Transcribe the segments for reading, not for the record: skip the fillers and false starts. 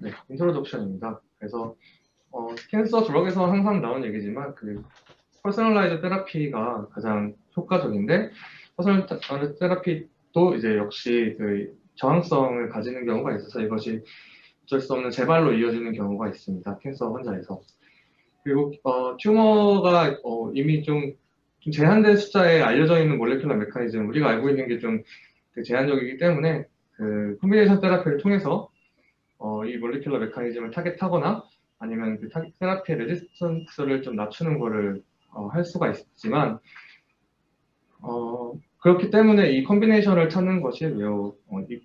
네, 인트로덕션입니다. 그래서 캔서 드럭에서 항상 나오는 얘기지만 그 퍼스널라이즈 테라피가 가장 효과적인데 퍼스널라이즈 테라피도 이제 역시 그 저항성을 가지는 경우가 있어서 이것이 어쩔 수 없는 재발로 이어지는 경우가 있습니다. 캔서 환자에서. 그리고 튜머가 이미 좀 제한된 숫자에 알려져 있는 몰레큘러 메커니즘, 우리가 알고 있는 게 좀 제한적이기 때문에 그 콤비네이션 테라피를 통해서 이 몰레큘러 메커니즘을 타겟하거나 아니면 그 테라피의 레지스턴스를 좀 낮추는 거를 할 수가 있지만 그렇기 때문에 이 콤비네이션을 찾는 것이 매우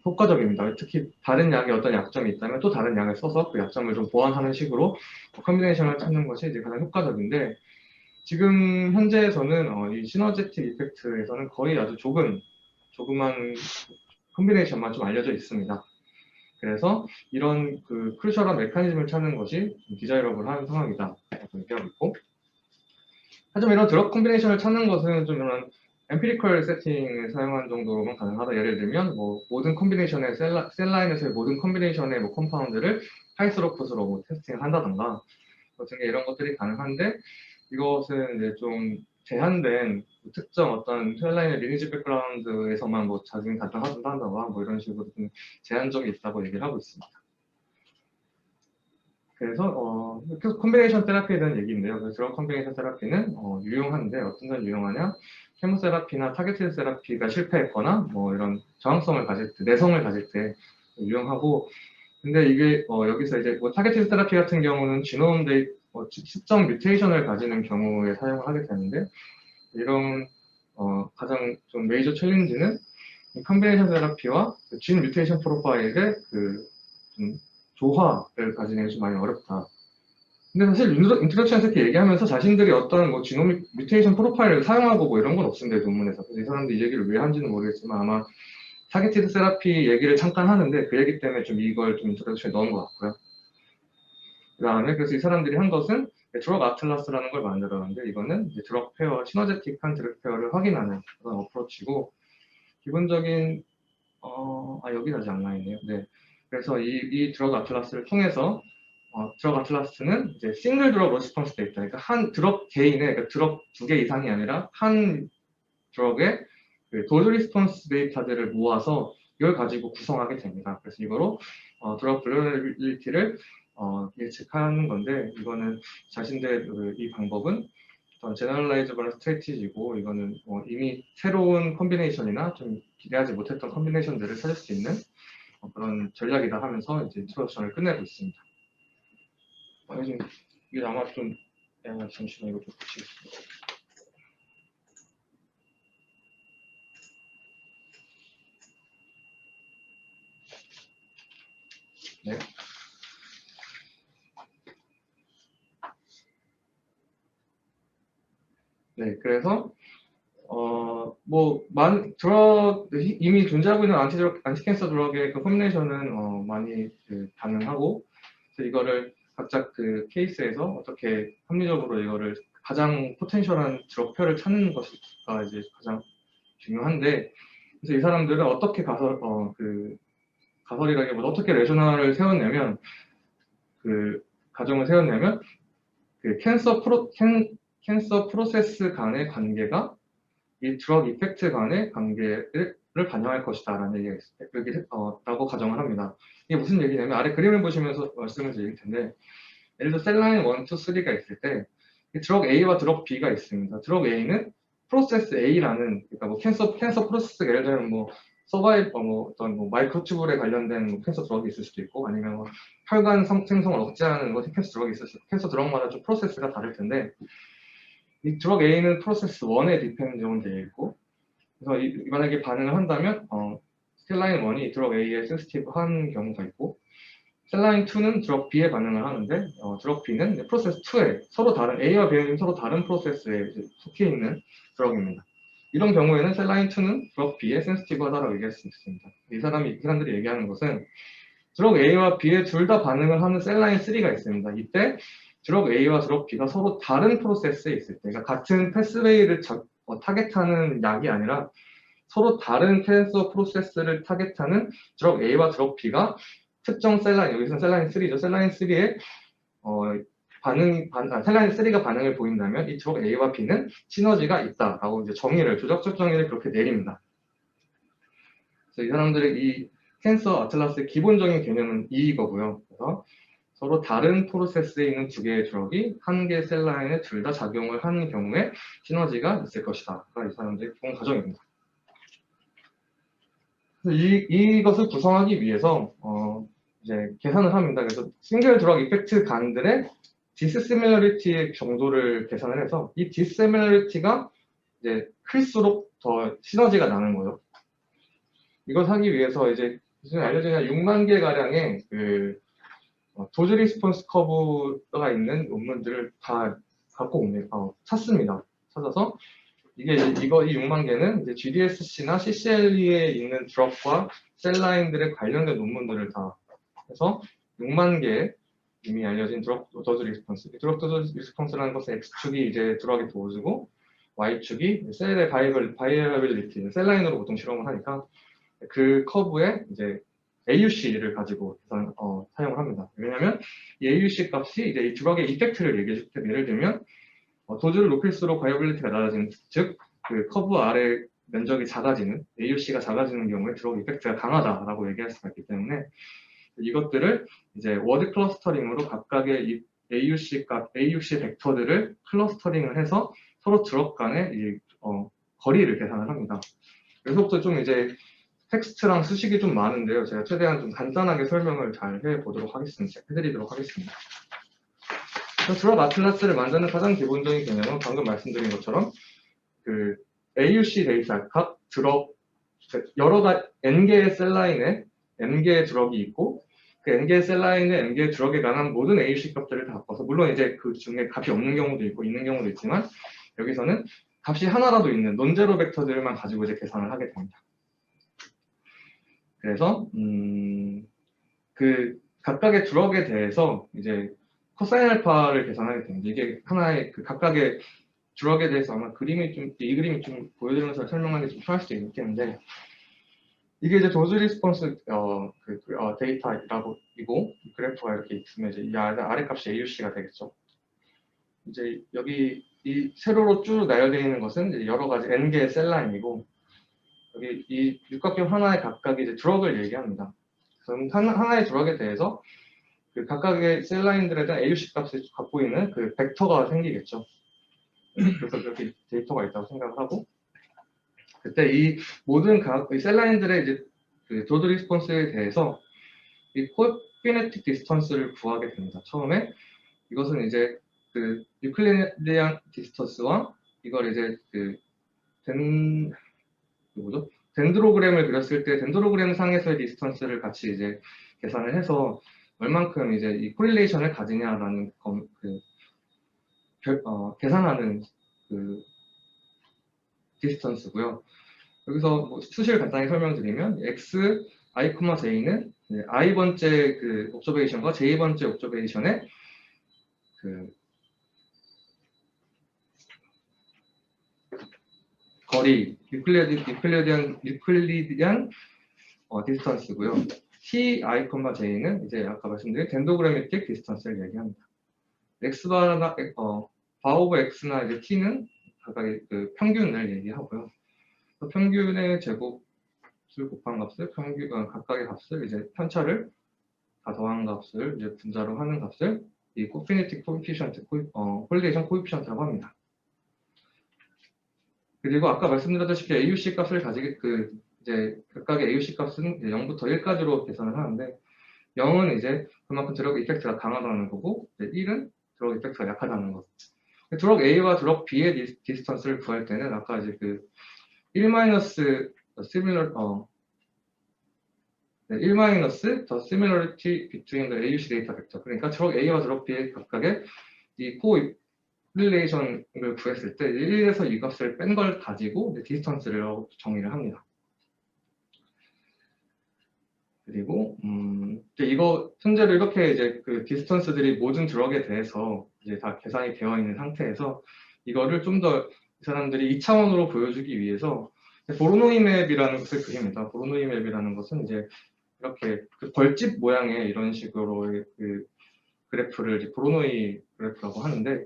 효과적입니다. 특히 다른 약에 어떤 약점이 있다면 또 다른 약을 써서 그 약점을 좀 보완하는 식으로 콤비네이션을 찾는 것이 이제 가장 효과적인데 지금 현재에서는 이 시너제틱 이펙트에서는 거의 아주 조그만 콤비네이션만 좀 알려져 있습니다. 그래서 이런 그 크루셜한 메커니즘을 찾는 것이 디자이러블한 상황이다. 얘기하고 있고. 하지만 이런 드럭 콤비네이션을 찾는 것은 좀 이런 엠피리컬 세팅을 사용한 정도로만 가능하다. 예를 들면 뭐 모든 콤비네이션의 셀라인에서의 모든 콤비네이션의 뭐 컴파운드를 하이스로풋으로 뭐 테스팅을 한다던가 등의 이런 것들이 가능한데 이것은 이제 좀 제한된 특정 어떤 셀라인의 리니지 백그라운드에서만 뭐 작용 가능하다던가 뭐 이런 식으로 좀 제한적이 있다고 얘기를 하고 있습니다. 그래서 계속 콤비네이션 테라피에 대한 얘기인데요. 그래서 드럭 콤비네이션 테라피는 유용한데 어떤 점 유용하냐? 케모세라피나 타겟팅 세라피가 실패했거나 뭐 이런 저항성을 가질 때, 내성을 가질 때 유용하고 근데 이게 여기서 이제 뭐 타겟팅 세라피 같은 경우는 지노움 데이 특정 뮤테이션을 가지는 경우에 사용을 하게 되는데 이런 가장 좀 메이저 챌린지는 콤비네이션 세라피와 진 뮤테이션 프로파일의 좀 조화를 가지는 게 좀 많이 어렵다. 근데 사실 인트로덕션 이렇게 얘기하면서 자신들이 어떤 뭐 지노믹 뮤테이션 프로파일을 사용하고 뭐 이런 건 없습니다. 논문에서. 그래서 이 사람들이 이 얘기를 왜 하는지는 모르겠지만 아마 타겟티드 세라피 얘기를 잠깐 하는데 그 얘기 때문에 좀 이걸 좀 인트로덕션에 넣은 것 같고요. 그 다음에 그래서 이 사람들이 한 것은 드럭 아틀라스라는 걸 만들었는데 이거는 이제 드럭 페어, 시너제틱한 드럭 페어를 확인하는 그런 어프로치고 기본적인 여기 아직 안 나있네요. 네. 그래서 이 드럭 아틀라스를 통해서 드럭 아틀라스는 이제 싱글 드럭 레스폰스 데이터, 그러니까 한 드럭 개인의, 그러니까 드럭 2개 이상이 아니라 한 드럭의 그 도즈 리스폰스 데이터들을 모아서 이걸 가지고 구성하게 됩니다. 그래서 이거로 드럭 블루너리티를 예측하는 건데 이거는 자신들 이 방법은 어떤 제너럴라이즈블 스트레티지고 이거는 이미 새로운 콤비네이션이나 좀 기대하지 못했던 콤비네이션들을 찾을 수 있는 그런 전략이다 하면서 이제 인트로덕션을 끝내고 있습니다. 요즘 이게 아마 좀 잠시만 이거 좀 붙이겠습니다. 네. 네, 그래서 드럭, 이미 존재하고 있는 안티캔서 드럭의 그 콤비네이션은 많이 가능하고, 그래서 이거를 각자 그 케이스에서 어떻게 합리적으로 이거를 가장 포텐셜한 드럭표를 찾는 것이가 이제 가장 중요한데, 그래서 이 사람들은 어떻게 가설이라기보다 어떻게 레셔널을 세웠냐면, 가정을 세웠냐면, 캔서 프로세스 간의 관계가 이 드럭 이펙트 간의 관계를 반영할 것이다 라는 얘기가 있어요. 라고 가정을 합니다. 이게 무슨 얘기냐면 아래 그림을 보시면서 말씀을 드릴 텐데 예를 들어 셀라인 1, 2, 3가 있을 때 드럭 A와 드럭 B가 있습니다. 드럭 A는 프로세스 A라는 그러니까 뭐 캔서 프로세스 예를 들면 뭐 서바이버 어떤 마이크로튜블에 관련된 캔서 드럭이 있을 수도 있고 아니면 뭐 혈관 생성을 억제하는 캔서 드럭이 있을 수도 있고 캔서 드럭마다 좀 프로세스가 다를 텐데 이 드럭 A는 프로세스 1에 디펜드온 되어 있고 그래서 만약에 반응을 한다면 셀라인 1이 드럭 A에 센시티브한 경우가 있고 셀라인 2는 드럭 B에 반응을 하는데 드럭 B는 프로세스 2에 서로 다른 A와 B는 서로 다른 프로세스에 속해 있는 드럭입니다. 이런 경우에는 셀라인 2는 드럭 B에 센시티브하다고 얘기할 수 있습니다. 이 사람들이 얘기하는 것은 드럭 A와 B에 둘 다 반응을 하는 셀라인 3가 있습니다. 이때 드럭 A와 드럭 B가 서로 다른 프로세스에 있을 때, 그러니까 같은 패스웨이를 타겟하는 약이 아니라 서로 다른 캔서 프로세스를 타겟하는 드럭 A와 드럭 B가 특정 셀라인, 여기서는 셀라인 3죠. 셀라인 3에 셀라인 3가 반응을 보인다면 이 드럭 A와 B는 시너지가 있다라고 이제 조작적 정의를 그렇게 내립니다. 그래서 이 사람들의 이 캔서 아틀라스의 기본적인 개념은 이거고요. 그래서 서로 다른 프로세스에 있는 두 개의 드럭이 한 개의 셀라인에 둘 다 작용을 하는 경우에 시너지가 있을 것이다. 이 사람들의 기본 가정입니다. 이것을 구성하기 위해서 이제 계산을 합니다. 그래서 싱글 드럭 이펙트 간들의 디스시밀러리티의 정도를 계산을 해서 이 디스시밀러리티가 이제 클수록 더 시너지가 나는 거예요. 이걸 하기 위해서 이제 알려진 한 6만 개 가량의 그 도즈 리스폰스 커브가 있는 논문들을 다 갖고 옵니다. 찾습니다. 찾아서 이 6만 개는 이제 GDSC나 CCLE에 있는 드럭과 셀라인들의 관련된 논문들을 다 해서 6만 개 이미 알려진 드럭 도즈 리스폰스. 드럭 도즈 리스폰스라는 것은 X축이 이제 드럭의 도즈고 Y축이 셀의 바이어빌리티, 셀라인으로 보통 실험을 하니까 그 커브에 이제 AUC를 가지고 사용을 합니다. 왜냐하면 이 AUC 값이 이제 이 드럭의 이펙트를 얘기해 줄 때, 예를 들면 도즈를 높일수록 바이어빌리티가 낮아지는, 즉 그 커브 아래 면적이 작아지는, AUC가 작아지는 경우에 드럭 이펙트가 강하다라고 얘기할 수가 있기 때문에 이것들을 이제 워드 클러스터링으로 각각의 이 AUC 벡터들을 클러스터링을 해서 서로 드럭 간의 이 거리를 계산을 합니다. 여기서부터 좀 이제 텍스트랑 수식이 좀 많은데요. 제가 최대한 좀 간단하게 설명을 잘 해드리도록 하겠습니다. 드럭 아틀라스를 만드는 가장 기본적인 개념은 방금 말씀드린 것처럼 그 AUC 데이터, 각 드럭, N개의 셀라인에 N개의 드럭이 있고 그 N개의 셀라인에 N개의 드럭에 관한 모든 AUC 값들을 다 바꿔서, 물론 이제 그 중에 값이 없는 경우도 있고 있는 경우도 있지만 여기서는 값이 하나라도 있는 논제로 벡터들만 가지고 이제 계산을 하게 됩니다. 그래서 그 각각의 드럭에 대해서 이제 코사인 알파를 계산하게 됩니다. 이게 하나의 그 각각의 드럭에 대해서 아마 이 그림이 좀 보여드리면서 설명하기 좀 편할 수도 있겠는데, 이게 이제 도즈 리스폰스 데이터라고 이고 그래프가 이렇게 있으면 이제 이 아래 값이 AUC가 되겠죠. 이제 여기 이 세로로 쭉 나열되어 있는 것은 이제 여러 가지 N개의 셀라인이고, 여기 이 육각형 하나의 각각의 이제 드럭을 얘기합니다. 그래서 하나의 드럭에 대해서 그 각각의 셀라인들에 대한 AUC 값을 갖고 있는 그 벡터가 생기겠죠. 그래서 그렇게 데이터가 있다고 생각을 하고, 그때 이 모든 셀라인들의 이제 그 도즈 리스폰스에 대해서 이 코피네틱 디스턴스를 구하게 됩니다. 처음에 이것은 이제 그 유클리디안 디스턴스와 이걸 이제 덴드로그램을 그렸을 때 덴드로그램 상에서의 디스턴스를 같이 이제 계산을 해서 얼만큼 이제 이 코릴레이션을 가지냐라는 계산하는 그 디스턴스고요. 여기서 뭐 수식을 간단히 설명드리면 x i, j는 i 번째 그 옵저베이션과 j 번째 옵저베이션의 그 거리, 유클리디안 디스턴스고요. t i, j는 이제 아까 말씀드린 덴도그래미틱 디스턴스를 얘기합니다. x바나 바 오브 x나 이제 t는 각각의 그 평균을 얘기하고요. 평균의 제곱을 곱한 값을 각각의 값을 이제 편차를 다 더한 값을 이제 분자로 하는 값을 이 코피네틱 코이피션트, 콜리데이션 코이피션트라고 합니다. 그리고 아까 말씀드렸다시피 AUC 값을 이제 각각의 AUC 값은 0부터 1까지로 계산을 하는데, 0은 이제 그만큼 드럭 이펙트가 강하다는 거고, 1은 드럭 이펙트가 약하다는 것. 드럭 A와 드럭 B의 디스턴스를 구할 때는 아까 이제 1 the similarity between the AUC 데이터 벡터. 그러니까 드럭 A와 드럭 B의 각각의 이 코릴레이션을 구했을 때 1에서 이 값을 뺀 걸 가지고 디스턴스를 정의를 합니다. 그리고 이거 현재로 이렇게 이제 그 디스턴스들이 모든 드럭에 대해서 이제 다 계산이 되어 있는 상태에서 이거를 좀 더 이 사람들이 2차원으로 보여주기 위해서 보로노이 맵이라는 것을 그립니다. 보로노이 맵이라는 것은 이제 이렇게 그 벌집 모양의 이런 식으로 그 그래프를 이제 브로노이 그래프라고 하는데,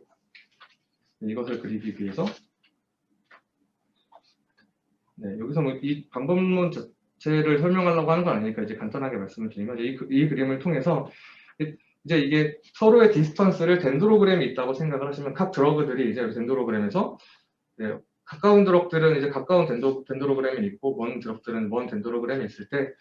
이것을 그리기 위해서 네, 여기서 뭐 이 방법론 자체를 설명하려고 하는 건 아니니까 이제 간단하게 말씀을 드리면, 이 그림을 통해서 이제 이게 서로의 디스턴스를 덴드로그램이 있다고 생각을 하시면, 각 드러그들이 이제 덴드로그램에서 네, 가까운 드럭들은 이제 가까운 덴드로그램이 있고, 먼 드럭들은 먼 덴드로그램이 있을 때,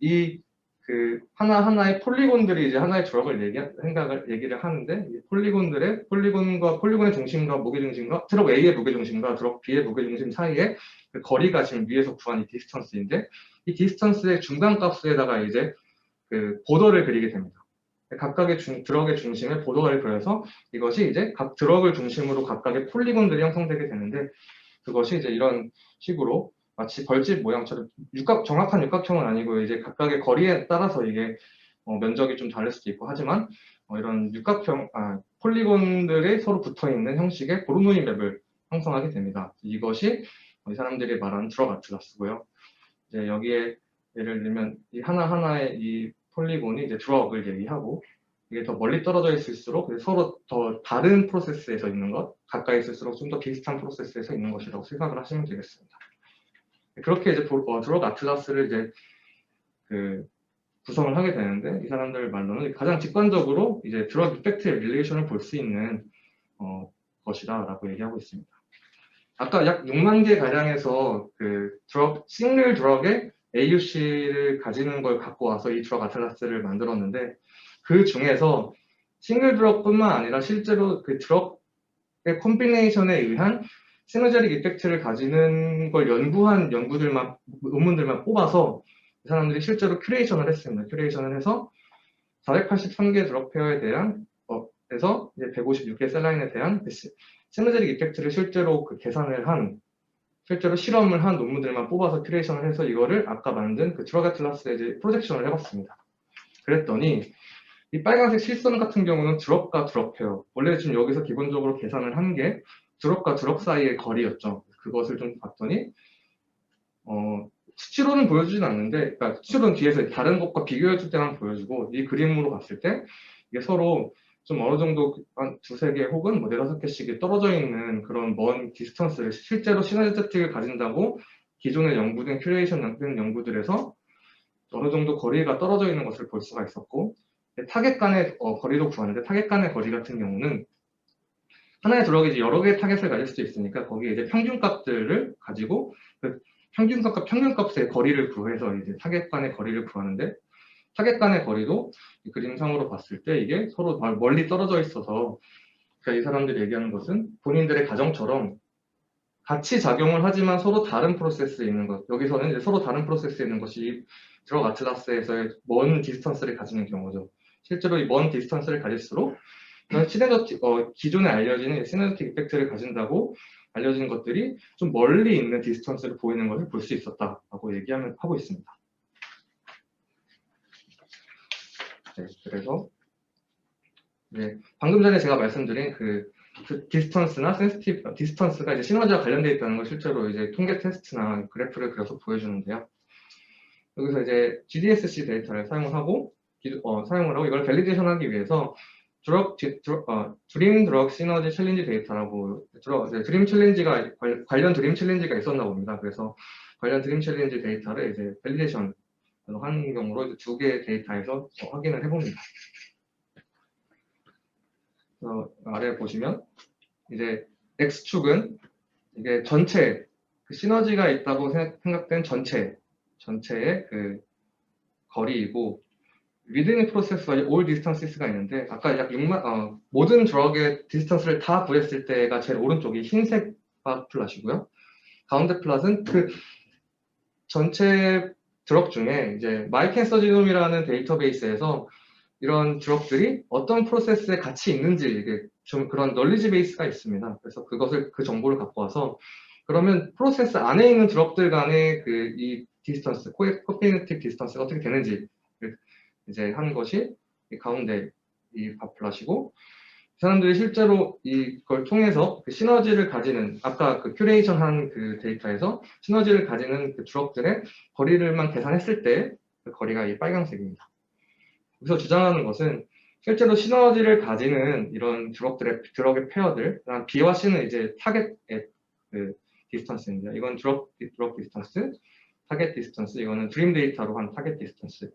이 그 하나하나의 폴리곤들이 이제 하나의 드럭을 얘기를 하는데, 이 폴리곤과 폴리곤의 중심과 무게중심과 드럭 A의 무게중심과 드럭 B의 무게중심 사이에 그 거리가 지금 위에서 구한 이 디스턴스인데, 이 디스턴스의 중간값에다가 이제 그 보더를 그리게 됩니다. 각각의 드럭의 중심에 보더를 그려서 이것이 이제 각 드럭을 중심으로 각각의 폴리곤들이 형성되게 되는데, 그것이 이제 이런 식으로 마치 벌집 모양처럼 정확한 육각형은 아니고 이제 각각의 거리에 따라서 이게 면적이 좀 다를 수도 있고 하지만 이런 폴리곤들이 서로 붙어 있는 형식의 보르노이 맵을 형성하게 됩니다. 이것이 이 사람들이 말하는 드럭 아틀라스고요. 이제 여기에 예를 들면 이 하나하나의 이 폴리곤이 이제 드럭을 얘기하고, 이게 더 멀리 떨어져 있을수록 서로 더 다른 프로세스에서 있는 것, 가까이 있을수록 좀 더 비슷한 프로세스에서 있는 것이라고 생각을 하시면 되겠습니다. 그렇게 이제 드럭 아틀라스를 이제 그 구성을 하게 되는데, 이 사람들 말로는 가장 직관적으로 이제 드럭 이펙트의 릴레이션을 볼 수 있는 것이다라고 얘기하고 있습니다. 아까 약 6만 개 가량에서 그 싱글 드럭의 AUC를 가지는 걸 갖고 와서 이 드럭 아틀라스를 만들었는데, 그 중에서 싱글 드럭뿐만 아니라 실제로 그 드럭의 콤비네이션에 의한 시너제릭 이펙트를 가지는 걸 연구한 논문들만 뽑아서 이 사람들이 실제로 큐레이션을 했습니다. 큐레이션을 해서 483개 드럭 페어에 대한 에서 이제 156개 셀라인에 대한 시너제릭 이펙트를 실제로 계산을 한, 실제로 실험을 한 논문들만 뽑아서 큐레이션을 해서 이거를 아까 만든 그 드럭 아틀라스에 이제 프로젝션을 해봤습니다. 그랬더니 이 빨간색 실선 같은 경우는 드럭과 드럭 페어, 원래 지금 여기서 기본적으로 계산을 한 게 드럭과 드럭 사이의 거리였죠. 그것을 좀 봤더니 수치로는 보여주진 않는데, 그러니까 수치로는 뒤에서 다른 것과 비교해줄 때만 보여주고, 이 그림으로 봤을 때 이게 서로 좀 어느 정도 한 두세 개 혹은 뭐 네다섯 개씩 떨어져 있는 그런 먼 디스턴스를 실제로 시너제틱을 가진다고 기존에 연구된 큐레이션 연구들에서 어느 정도 거리가 떨어져 있는 것을 볼 수가 있었고, 타겟 간의 거리도 구하는데, 타겟 간의 거리 같은 경우는 하나의 드럭이 이제 여러 개의 타겟을 가질 수도 있으니까 거기에 이제 평균값들을 가지고 그 평균값의 거리를 구해서 이제 타겟 간의 거리를 구하는데, 타겟 간의 거리도 이 그림상으로 봤을 때 이게 서로 멀리 떨어져 있어서, 그러니까 이 사람들이 얘기하는 것은 본인들의 가정처럼 같이 작용을 하지만 서로 다른 프로세스에 있는 것, 여기서는 이제 서로 다른 프로세스에 있는 것이 드럭 아틀라스에서의 먼 디스턴스를 가지는 경우죠. 실제로 이 먼 디스턴스를 가질수록 기존에 알려지는 시너제틱 이펙트를 가진다고 알려진 것들이 좀 멀리 있는 디스턴스를 보이는 것을 볼 수 있었다라고 하고 있습니다. 네, 그래서 네, 방금 전에 제가 말씀드린 그 디스턴스나 디스턴스가 이제 시너지와 관련되어 있다는 걸 실제로 이제 통계 테스트나 그래프를 그려서 보여주는데요. 여기서 이제 GDSC 데이터를 사용을 하고 이걸 밸리데이션하기 위해서 드림 드럭 시너지 챌린지 데이터라고, 드림 챌린지가 관련 드림 챌린지가 있었나 봅니다. 그래서 관련 드림 챌린지 데이터를 이제 밸리데이션 하는 경우로 두 개의 데이터에서 확인을 해봅니다. 아래 보시면 이제 X축은 이게 전체 그 시너지가 있다고 생각된 전체의 그 거리이고, 위드니 프로세스와 올 디스턴스가 있는데, 아까 약 6만 모든 드럭의 디스턴스를 다 구했을 때가 제일 오른쪽이 흰색 바 플롯이고요. 가운데 플롯은 그 전체 드럭 중에 이제 마이캔서지놈이라는 데이터베이스에서 이런 드럭들이 어떤 프로세스에 같이 있는지 이게 좀 그런 널리지 베이스가 있습니다. 그래서 그 정보를 갖고 와서, 그러면 프로세스 안에 있는 드럭들 간의 이 디스턴스, 코피네틱 디스턴스가 어떻게 되는지 이제 한 것이 이 가운데 이 바플롯이고, 사람들이 실제로 이걸 통해서 그 시너지를 가지는, 아까 그 큐레이션 한 그 데이터에서 시너지를 가지는 그 드럭들의 거리를만 계산했을 때 그 거리가 이 빨간색입니다. 여기서 주장하는 것은 실제로 시너지를 가지는 이런 드럭의 페어들, 그다음 B와 C는 이제 타겟의 그 디스턴스입니다. 이건 드럭 디스턴스, 타겟 디스턴스, 이거는 드림 데이터로 한 타겟 디스턴스,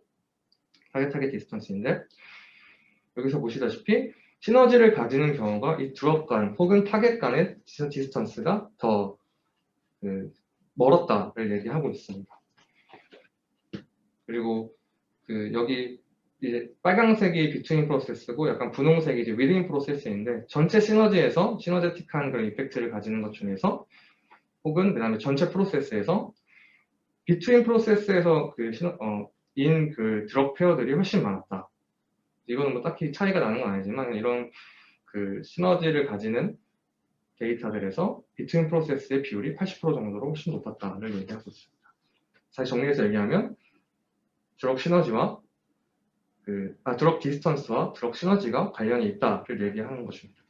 타겟 디스턴스인데, 여기서 보시다시피 시너지를 가지는 경우가 이 드럭 간 혹은 타겟 간의 디스턴스가 더 멀었다를 얘기하고 있습니다. 그리고 여기 이제 빨강색이 비트윈 프로세스고 약간 분홍색이 이제 위드인 프로세스인데, 전체 시너지에서 시너제틱한 그런 이펙트를 가지는 것 중에서 혹은 그다음에 전체 프로세스에서 비트윈 프로세스에서 그 드럭 페어들이 훨씬 많았다. 이거는 뭐 딱히 차이가 나는 건 아니지만 이런 그 시너지를 가지는 데이터들에서 비트윈 프로세스의 비율이 80% 정도로 훨씬 높았다를 얘기하고 있습니다. 다시 정리해서 얘기하면 드럭 시너지와 드럭 디스턴스와 드럭 시너지가 관련이 있다를 얘기하는 것입니다.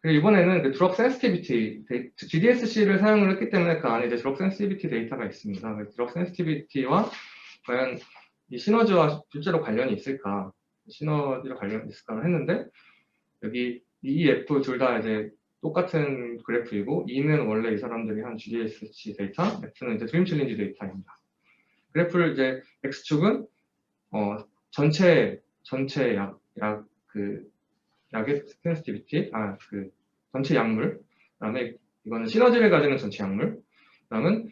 그리고 이번에는 그 드럭 센시티비티 GDSC를 사용을 했기 때문에 그 안에 이제 드럭 센시티비티 데이터가 있습니다. 드럭 센시티비티와 과연 이 시너지와 실제로 관련이 있을까? 시너지와 관련이 있을까 했는데, 여기 E, F 둘 다 이제 똑같은 그래프이고, E는 원래 이 사람들이 한 GDSC 데이터, F는 이제 드림 챌린지 데이터입니다. 그래프를 이제 X축은 전체 약의 센시티비티, 전체 약물, 그다음에 이거는 시너지를 가지는 전체 약물, 그다음은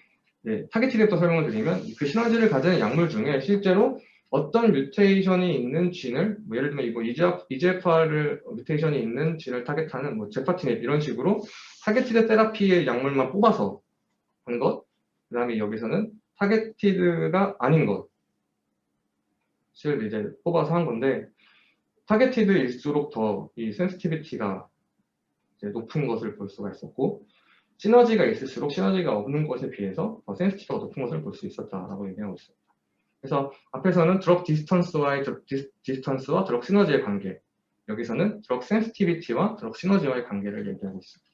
타겟팅부터 설명을 드리면 그 시너지를 가지는 약물 중에 실제로 어떤 뮤테이션이 있는 진을, 뭐 예를 들면 이거 EGFR 뮤테이션이 있는 진을 타겟하는 뭐 제파티넷 이런 식으로 타겟티드 테라피의 약물만 뽑아서 한 것, 그다음에 여기서는 타겟티드가 아닌 것을 이제 뽑아서 한 건데, 타겟티드일수록 더 이 센시티비티가 높은 것을 볼 수가 있었고, 시너지가 있을수록 시너지가 없는 것에 비해서 더 센시티비티가 높은 것을 볼 수 있었다라고 얘기하고 있습니다. 그래서 앞에서는 드럭 디스턴스와 드럭 시너지의 관계, 여기서는 드럭 센시티비티와 드럭 시너지와의 관계를 얘기하고 있습니다.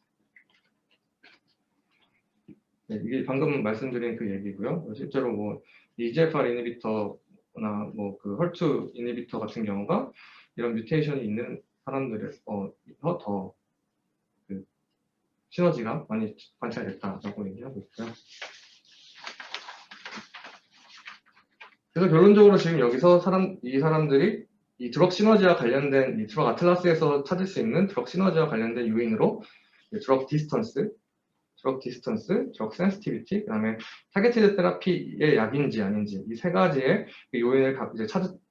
네, 이게 방금 말씀드린 그 얘기고요. 실제로 뭐 EGFR 이니비터나 뭐 그 헐투 이니비터 같은 경우가 이런 뮤테이션이 있는 사람들에서 더 시너지가 많이 관찰됐다라고 얘기하고 있고요. 그래서 결론적으로 지금 여기서 이 사람들이 이 드럭 시너지와 관련된 이 드럭 아틀라스에서 찾을 수 있는 드럭 시너지와 관련된 요인으로 드럭 디스턴스, 드럭 센시티비티, 그다음에 타겟티드 테라피의 약인지 아닌지 이 세 가지의 요인을 이제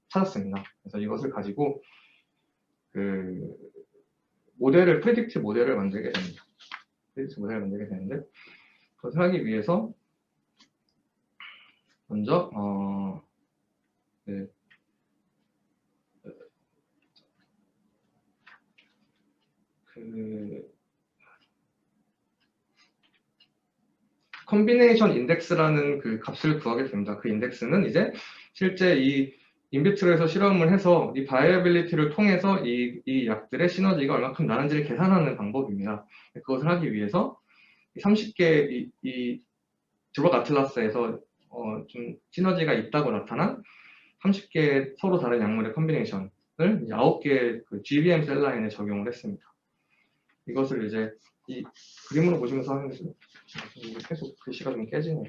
찾았습니다. 그래서 이것을 가지고 프리딕트 모델을 만들게 됩니다. 프리딕트 모델을 만들게 되는데, 그것을 하기 위해서 먼저 컨비네이션 인덱스라는 그 값을 구하게 됩니다. 그 인덱스는 이제 실제 이 인비트로에서 실험을 해서 이 바이어빌리티를 통해서 이 약들의 시너지가 얼마큼 나는지를 계산하는 방법입니다. 그것을 하기 위해서 30개 이 드럭 아틀라스에서 좀 시너지가 있다고 나타난 30개 서로 다른 약물의 컨비네이션을 이제 9개의 그 GBM 셀 라인에 적용을 했습니다. 이것을 이제 이 그림으로 보시면서 하는 것은 계속 글씨가 좀 깨지네요.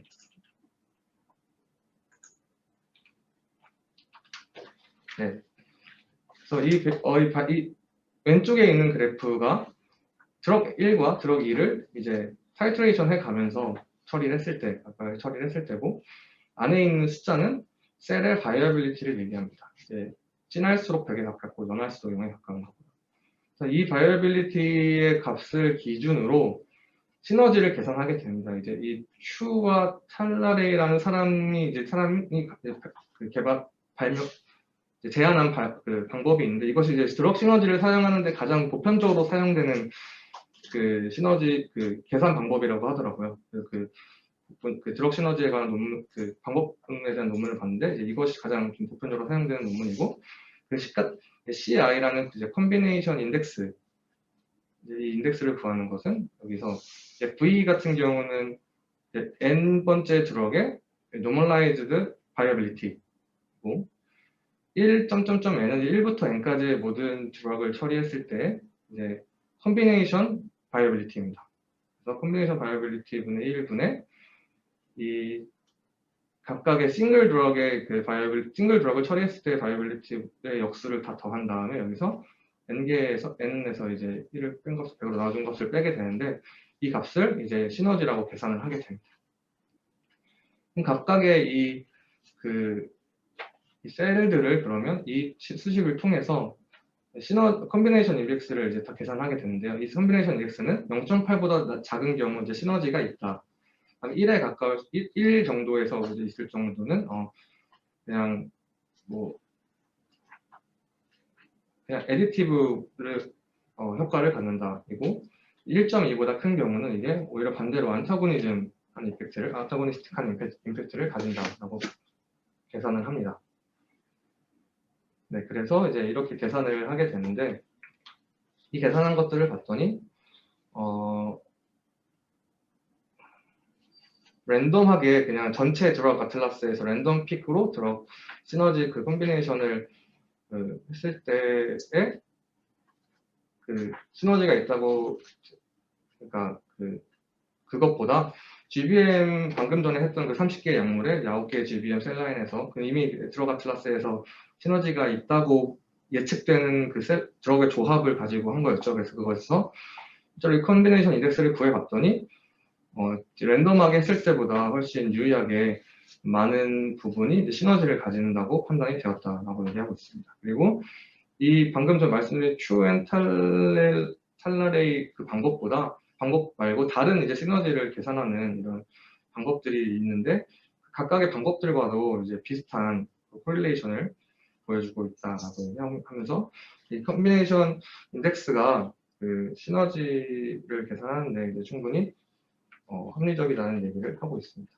네. 그래서 이 왼쪽에 있는 그래프가 드럭 1과 드럭 2를 이제 타이트레이션 해 가면서 처리를 했을 때고, 안에 있는 숫자는 셀의 바이어빌리티를 얘기합니다. 이제 진할수록 100에 가깝고 연할수록 0에 가까운 거고요. 그래서 이 바이어빌리티의 값을 기준으로 시너지를 계산하게 됩니다. 이제 이 큐와 탈라레이라는 사람이 제안한 방법이 있는데, 이것이 이제 드럭 시너지를 사용하는데 가장 보편적으로 사용되는 그 시너지 계산 방법이라고 하더라고요. 그 드럭 시너지에 관한 논문, 방법에 대한 논문을 봤는데, 이제 이것이 가장 좀 보편적으로 사용되는 논문이고, CI라는 이제 컨비네이션 인덱스, 이 인덱스를 구하는 것은 여기서 V 같은 경우는 N번째 드럭에 normalized viability고 1.n은 1부터 n까지의 모든 드럭을 처리했을 때 이제 combination viability입니다. 그래서 combination viability 분의 1분의 이 각각의 싱글 드럭의 싱글 드럭을 처리했을 때 바이어빌리티의 역수를 다 더한 다음에 여기서 n에서 이제 1을 뺀 것을 100으로 나눠준 것을 빼게 되는데 이 값을 이제 시너지라고 계산을 하게 됩니다. 그럼 각각의 이 셀들을 그러면 이 수식을 통해서 컨비네이션 인덱스를 이제 다 계산하게 되는데요. 이 컨비네이션 인덱스는 0.8보다 작은 경우 이제 시너지가 있다. 1에 가까울 1 정도에서 이제 있을 정도는 그냥 애디티브를 효과를 갖는다. 그리고 1.2보다 큰 경우는 이게 오히려 반대로 안타고니스틱한 임팩트를 가진다라고 계산을 합니다. 네, 그래서 이제 이렇게 계산을 하게 되는데 이 계산한 것들을 봤더니 랜덤하게 그냥 전체 드럭 아틀라스에서 랜덤 픽으로 드럭 시너지 컨비네이션을 했을 때에 시너지가 있다고, 그러니까 그것보다 GBM 방금 전에 했던 30개의 약물에 9개의 GBM 셀라인에서 이미 드럭 아틀라스에서 시너지가 있다고 예측되는 드럭의 조합을 가지고 한 거였죠. 그래서 그것에서 이 컨비네이션 인덱스를 구해봤더니 랜덤하게 했을 때보다 훨씬 유의하게 많은 부분이 이제 시너지를 가진다고 판단이 되었다라고 얘기하고 있습니다. 그리고 이 방금 전 말씀드린 큐 앤 탈라레이 방법 말고 다른 이제 시너지를 계산하는 이런 방법들이 있는데 각각의 방법들과도 이제 비슷한 코릴레이션을 보여주고 있다라고 하면서 이 컨비네이션 인덱스가 시너지를 계산하는데 이제 충분히 합리적이라는 얘기를 하고 있습니다.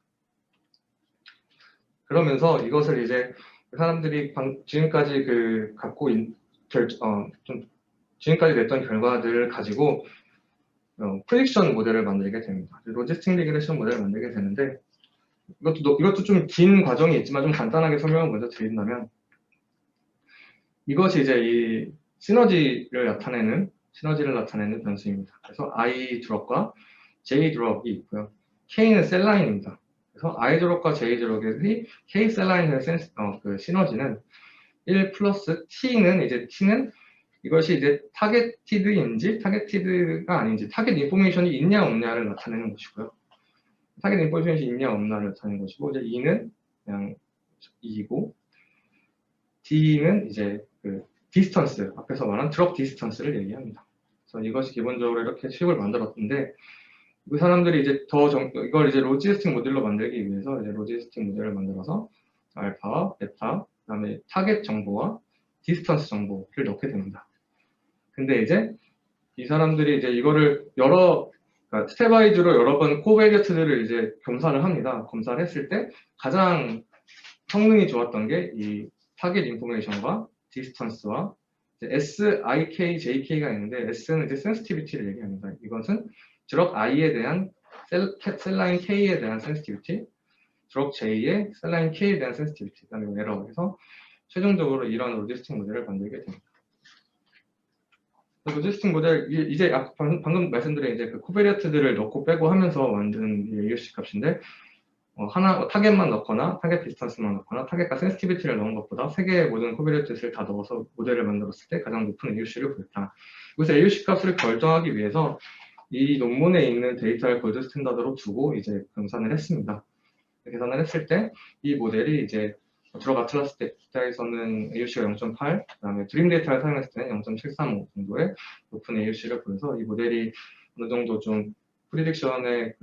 그러면서 이것을 이제 사람들이 지금까지 지금까지 냈던 결과들을 가지고 프리딕션 모델을 만들게 됩니다. 로지스틱 리그레션 모델을 만들게 되는데 이것도 좀 긴 과정이 있지만 좀 간단하게 설명을 먼저 드린다면 이것이 이제 이 시너지를 나타내는 변수입니다. 그래서 I 드롭과 J 드롭이 있고요. K는 셀라인입니다. 그래서 I 드롭과 J 드롭의 K 셀라인의 시너지는 1 플러스 T는 이것이 이제 타겟티드가 아닌지, 타겟 인포메이션이 있냐 없냐를 나타내는 것이고요. 타겟 인포메이션이 있냐 없냐를 나타내는 것이고, 이제 E는 그냥 E이고, D는 이제 디스턴스, 앞에서 말한 드롭 디스턴스를 얘기합니다. 그래서 이것이 기본적으로 이렇게 식을 만들었는데, 그 사람들이 이제 이걸 이제 로지스틱 모델로 만들기 위해서 이제 로지스틱 모델을 만들어서 알파, 베타, 그다음에 타겟 정보와 디스턴스 정보를 넣게 됩니다. 근데 이제 이 사람들이 이제 이거를 그러니까 스텝와이즈로 여러 번 코베리어트들을 이제 검사를 합니다. 검사를 했을 때 가장 성능이 좋았던 게 이 타겟 인포메이션과 디스턴스와 SIK, JK가 있는데 S는 이제 센시티비티를 얘기합니다. 이것은 드럭 I에 대한 셀라인 K에 대한 센시티비티, 드럭 J의 셀라인 K에 대한 센시티비티, 그다음에 에러. 해서 최종적으로 이런 로지스틱 모델을 만들게 됩니다. 로지스틱 모델, 이제 방금 말씀드린 이제 코베리어트들을 넣고 빼고 하면서 만든 AUC 값인데, 타겟만 넣거나, 타겟 디스턴스만 넣거나, 타겟과 센시티비티를 넣은 것보다 3개의 모든 코베리어트를 다 넣어서 모델을 만들었을 때 가장 높은 AUC를 구했다. 그래서 AUC 값을 결정하기 위해서 이 논문에 있는 데이터를 골드 스탠다드로 두고 이제 계산을 했습니다. 계산을 했을 때 이 모델이 이제 드럭 아틀라스 데이터에서는 AUC가 0.8, 그다음에 드림 데이터를 사용했을 때는 0.735 정도의 높은 AUC를 보여서 이 모델이 어느 정도 좀 프리딕션의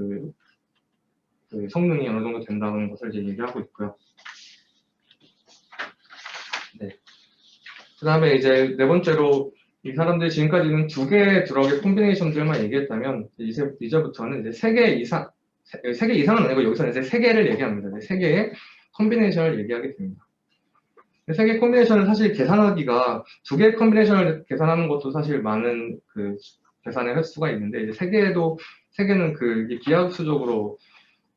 성능이 어느 정도 된다는 것을 이제 얘기하고 있고요. 네. 그다음에 이제 네 번째로 이 사람들이 지금까지는 2개의 드럭의 콤비네이션들만 얘기했다면 이제부터는 이제 3개 이상은 아니고 여기서는 이제 3개를 얘기합니다. 3개의 콤비네이션을 얘기하게 됩니다. 3개 콤비네이션을 사실 계산하기가 2개의 콤비네이션을 계산하는 것도 사실 많은 계산의 횟수가 있는데 이제 3개는 기하급수적으로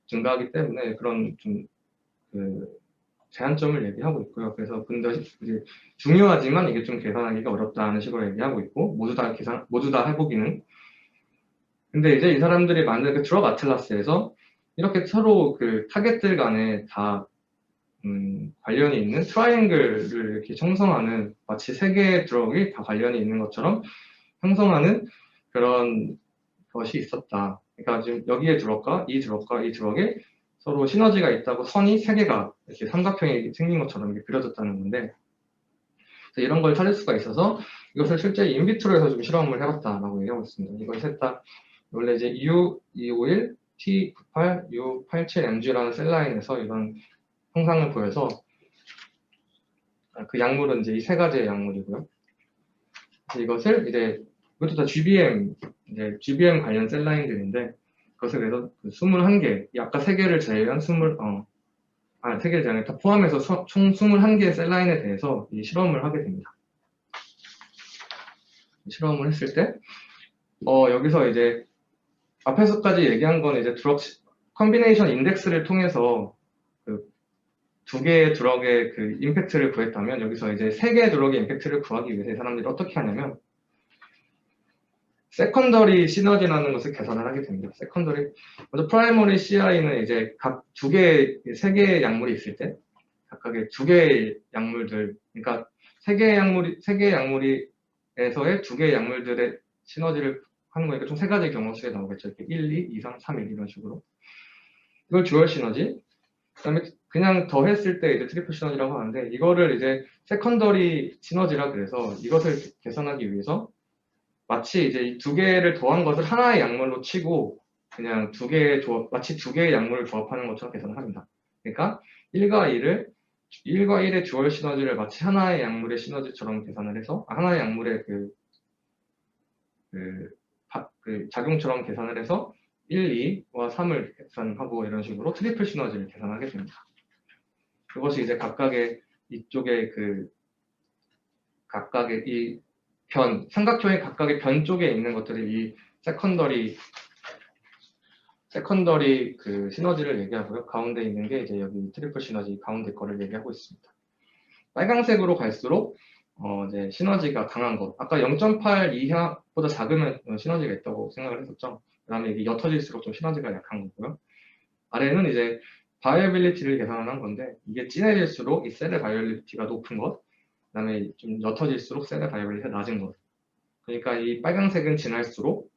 증가하기 때문에 그런 좀 그 제한점을 얘기하고 있고요. 그래서 근데 이제 중요하지만 이게 좀 계산하기가 어렵다는 식으로 얘기하고 있고 모두 다 해보기는. 근데 이제 이 사람들이 만든 그 드럭 아틀라스에서 이렇게 서로 그 타겟들 간에 다 관련이 있는 트라이앵글을 이렇게 형성하는 마치 세 개의 드럭이 다 관련이 있는 것처럼 형성하는 그런 것이 있었다. 그러니까 지금 여기에 드럭과 이 드럭과 이 드럭에 서로 시너지가 있다고 선이 세 개가 이렇게 삼각형이 생긴 것처럼 이렇게 그려졌다는 건데 이런 걸 찾을 수가 있어서 이것을 실제 인비트로에서 좀 실험을 해봤다라고 얘기하고 있습니다. 이걸 셋 다 원래 이제 U251, T98, U87MG라는 셀라인에서 이런 형상을 보여서 그 약물은 이제 이 세 가지의 약물이고요. 이것을 이제 이것도 다 GBM 관련 셀라인들인데 그것을 그래서 21개, 아까 3개를 제외한 3개를 제외한 다 포함해서 총 21개의 셀라인에 대해서 이 실험을 하게 됩니다. 실험을 했을 때 여기서 이제 앞에서까지 얘기한 건 이제 드럭 컨비네이션 인덱스를 통해서 그 두 개의 드럭의 그 임팩트를 구했다면 여기서 이제 3개의 드럭의 임팩트를 구하기 위해서 이 사람들이 어떻게 하냐면 세컨더리 시너지라는 것을 계산을 하게 됩니다. 먼저 프라이머리 CI는 이제 각 세 개의 약물이 있을 때 각각의 2개의 약물들, 그러니까 세 개의 약물에서의 2개의 약물들의 시너지를 하는 거니까 총 3가지 경우 수에 나오겠죠. 이렇게 1, 2, 2, 3, 3, 1 이런 식으로. 이걸 듀얼 시너지. 그다음에 그냥 더했을 때 이제 트리플 시너지라고 하는데 이거를 이제 세컨더리 시너지라 그래서 이것을 계산하기 위해서 마치 이제 이 2개를 더한 것을 하나의 약물로 치고 그냥 마치 2개의 약물을 조합하는 것처럼 계산을 합니다. 그러니까 1과 1의 듀얼 시너지를 마치 하나의 약물의 시너지처럼 계산을 해서 하나의 약물의 그 작용처럼 계산을 해서 1, 2와 3을 계산하고 이런 식으로 트리플 시너지를 계산하게 됩니다. 그것이 이제 각각의 이쪽에 각각의 이 삼각형의 각각의 변 쪽에 있는 것들이 이 세컨더리 그 시너지를 얘기하고요. 가운데 있는 게 이제 여기 트리플 시너지 가운데 거를 얘기하고 있습니다. 빨간색으로 갈수록 이제 시너지가 강한 것. 아까 0.8 이하보다 작으면 시너지가 있다고 생각을 했었죠. 그 다음에 이게 옅어질수록 좀 시너지가 약한 거고요. 아래는 이제 바이어빌리티를 계산한 건데 이게 진해질수록 이 셀의 바이어빌리티가 높은 것, 그 다음에 좀 옅어질수록 셀의 바이어빌리티가 낮은 것. 그러니까 이 빨간색은 진할수록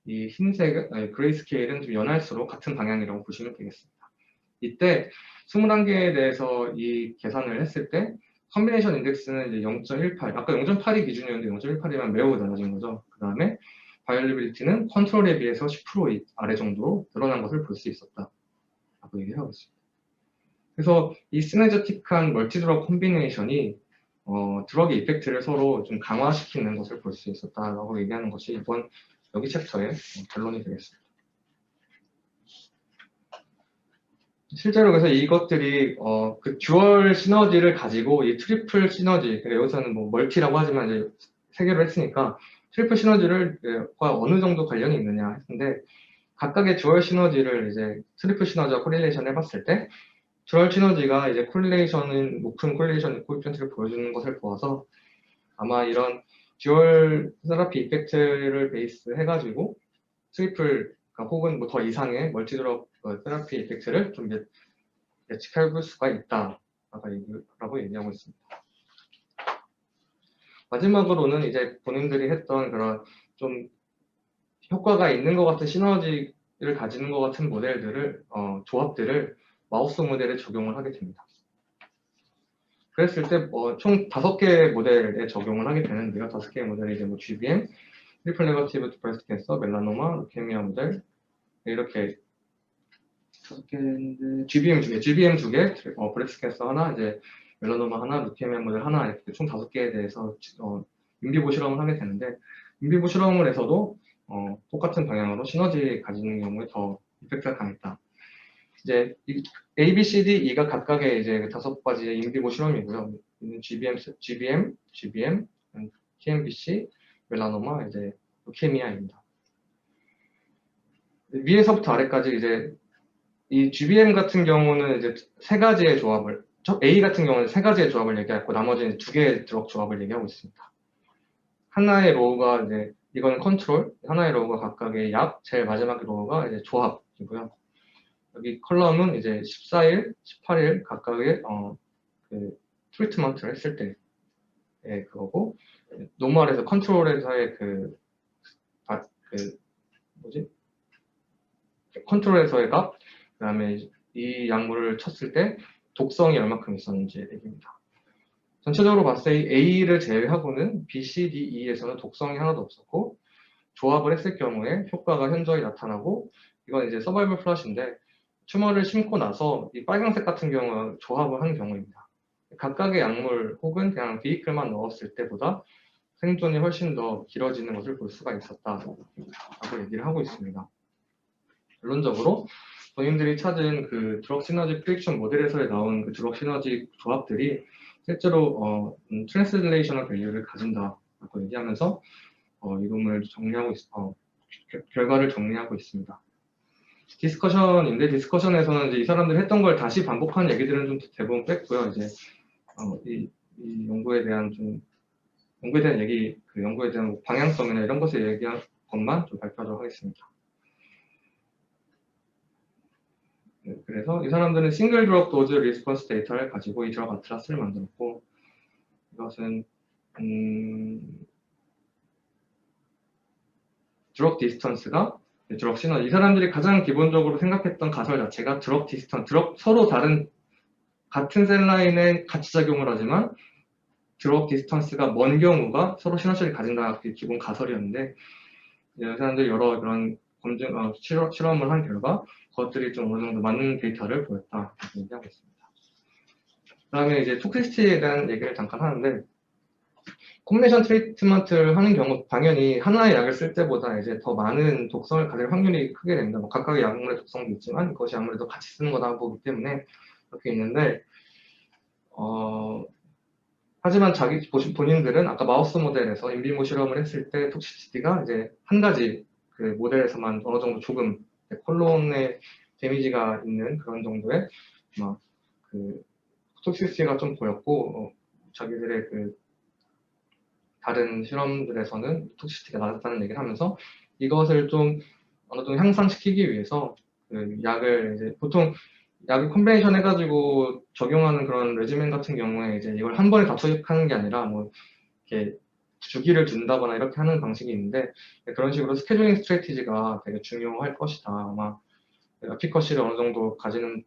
이 흰색은, 그레이스케일은 좀 연할수록 같은 방향이라고 보시면 되겠습니다. 이때 21개에 대해서 이 계산을 했을 때 컨비네이션 인덱스는 이제 0.18, 아까 0.8이 기준이었는데 0.18이면 매우 낮아진 거죠. 그 다음에 바이올리빌리티는 컨트롤에 비해서 10% 아래 정도로 늘어난 것을 볼 수 있었다. 라고 얘기하고 있습니다. 그래서 이 시너제틱한 멀티드럭 콤비네이션이 드럭의 이펙트를 서로 좀 강화시키는 것을 볼 수 있었다라고 얘기하는 것이 이번 여기 챕터의 결론이 되겠습니다. 실제로 그래서 이것들이 그 듀얼 시너지를 가지고 이 트리플 시너지, 그러니까 여기서는 뭐 멀티라고 하지만 이제 3개로 했으니까 트리플 시너지를과 어느 정도 관련이 있느냐 했는데 각각의 듀얼 시너지를 이제 트리플 시너지와 코릴레이션 해봤을 때 듀얼 시너지가 이제 높은 코릴레이션 코에피션트를 보여주는 것을 보아서 아마 이런 듀얼 세라피 이펙트를 베이스 해가지고 트리플 혹은 뭐 더 이상의 멀티드럭 세라피 이펙트를 좀 예측해 볼 수가 있다라고 얘기하고 있습니다. 마지막으로는 이제 본인들이 했던 그런 좀 효과가 있는 것 같은 시너지를 가지는 것 같은 조합들을 마우스 모델에 적용을 하게 됩니다. 그랬을 때 총 5개의 모델에 적용을 하게 되는데요. 5개의 모델이 이제 뭐 GBM, 트리플 네거티브 브레스트 캔서, 멜라노마, 루케미아 모델 이렇게 5개인데 GBM 2개, 브레스트 캔서 하나, 이제 멜라노마 하나, 루케미아 모델 하나 이렇게 총 5개에 대해서 인비보 실험을 하게 되는데 인비보 실험을 해서도 똑같은 방향으로 시너지 가지는 경우에 더 이펙트가 강했다. 이제 A, B, C, D, E가 각각의 이제 5가지의 인비보 실험이고요. GBM, TMBC, 멜라노마, 이제 루케미아입니다. 위에서부터 아래까지 이제 이 GBM 같은 경우는 이제 세 가지의 조합을, A 같은 경우는 세 가지의 조합을 얘기하고 나머지는 두 개의 드럭 조합을 얘기하고 있습니다. 하나의 로우가 이제 이거는 컨트롤, 하나의 로우가 각각의 약, 제일 마지막 로우가 이제 조합이고요. 여기 컬럼은 이제 14일, 18일 각각의 그 트리트먼트를 했을 때의 그거고, 노멀에서 컨트롤에서의 그 뭐지? 컨트롤에서의 값, 그 다음에 이 약물을 쳤을 때 독성이 얼마큼 있었는지 얘기입니다. 전체적으로 봤을 때 A를 제외하고는 B, C, D, E에서는 독성이 하나도 없었고 조합을 했을 경우에 효과가 현저히 나타나고 이건 이제 서바이벌 플롯인데 튜머를 심고 나서 이 빨간색 같은 경우는 조합을 한 경우입니다. 각각의 약물 혹은 그냥 비이클만 넣었을 때보다 생존이 훨씬 더 길어지는 것을 볼 수가 있었다라고 얘기를 하고 있습니다. 결론적으로 본인들이 찾은 그 드럭 시너지 프릭션 모델에서 나온 그 드럭 시너지 조합들이 실제로 트랜스레이셔널 밸류를 가진다라고 얘기하면서 이론을 정리하고 결과를 정리하고 있습니다. 디스커션인데 디스커션에서는 이제 이 사람들이 했던 걸 다시 반복한 얘기들은 좀 대부분 뺐고요. 이제 이 연구에 대한 얘기, 그 연구에 대한 방향성이나 이런 것을 얘기한 것만 좀 발표하도록 하겠습니다. 네, 그래서 이 사람들은 싱글 드럭 도즈 리스폰스 데이터를 가지고 이 드럭 아틀라스를 만들었고 이것은 드럭 디스턴스가 드럭 시너지, 이 사람들이 가장 기본적으로 생각했던 가설 자체가 드럭 디스턴스, 서로 다른 같은 셀 라인에 같이 작용을 하지만 드럭 디스턴스가 먼 경우가 서로 시너지를 가진다, 그 기본 가설이었는데 이 사람들이 여러 그런 실험을 한 결과 그것들이 좀 어느 정도 맞는 데이터를 보였다 이렇게 얘기하고 있습니다. 그 다음에 이제 톡시시티에 대한 얘기를 잠깐 하는데 콤비네이션 트리트먼트를 하는 경우 당연히 하나의 약을 쓸 때보다 이제 더 많은 독성을 가질 확률이 크게 됩니다. 뭐 각각의 약물의 독성도 있지만 그것이 아무래도 같이 쓰는 거다 보기 때문에 그렇게 있는데 하지만 본인들은 아까 마우스 모델에서 인비모 실험을 했을 때 톡시시티가 이제 한 가지 그 모델에서만 어느 정도 조금 콜론의 데미지가 있는 그런 정도의 그 톡시시티가 좀 보였고 자기들의 그 다른 실험들에서는 톡시티가 낮았다는 얘기를 하면서 이것을 좀 어느 정도 향상시키기 위해서 그 약을 이제 보통 약을 콤비네이션 해가지고 적용하는 그런 레지멘 같은 경우에 이제 이걸 한 번에 다 투입하는 게 아니라 뭐 이렇게 주기를 둔다거나 이렇게 하는 방식이 있는데 그런 식으로 스케줄링 스트래티지가 되게 중요할 것이다. 아마 에피커시를 어느 정도 가지는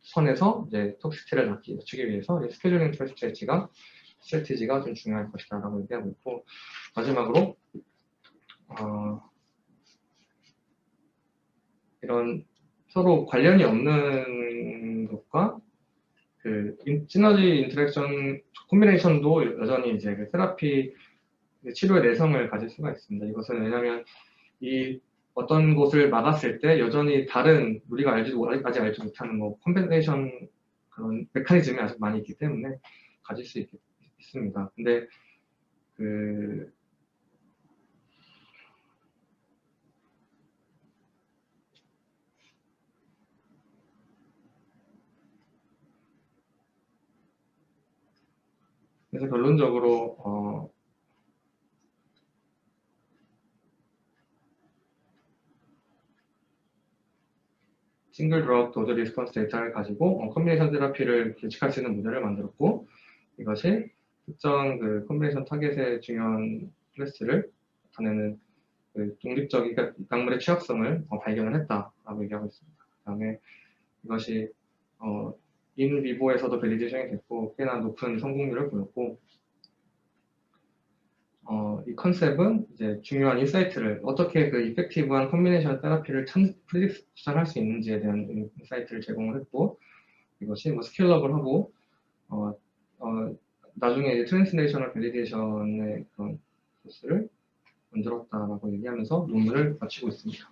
선에서 이제 톡시티를 낮추기 위해서 스케줄링 스트래티지가 좀 중요할 것이다라고 얘기하고 있고 마지막으로 이런 서로 관련이 없는 것과 그 시너지 인터랙션 콤비네이션도 여전히 이제 그 테라피 치료의 내성을 가질 수가 있습니다. 이것은 왜냐하면 이 어떤 곳을 막았을 때 여전히 다른 우리가 아직 알지 못하는 뭐 콤비네이션 그런 메커니즘이 아직 많이 있기 때문에 가질 수 있습니다. 근데 그래서 결론적으로 싱글 드럭 도즈 리스폰스 데이터를 가지고 콤비네이션 테라피를 예측할 수 있는 모델을 만들었고 이것이 특정 그 콤비네이션 타겟의 중요한 클래스를 나타내는 그 독립적인 약물의 취약성을 발견을 했다라고 얘기하고 있습니다. 그 다음에 이것이 인비보에서도 밸리데이션이 됐고 꽤나 높은 성공률을 보였고 이 컨셉은 이제 중요한 인사이트를 어떻게 그 이펙티브한 콤비네이션 테라피를 프리딕션할 수 있는지에 대한 인사이트를 제공을 했고 이것이 뭐 스케일러블하고 나중에 이제 트랜스레이셔널 밸리데이션의 그런 소스를 만들었다라고 얘기하면서 논문을 마치고 있습니다.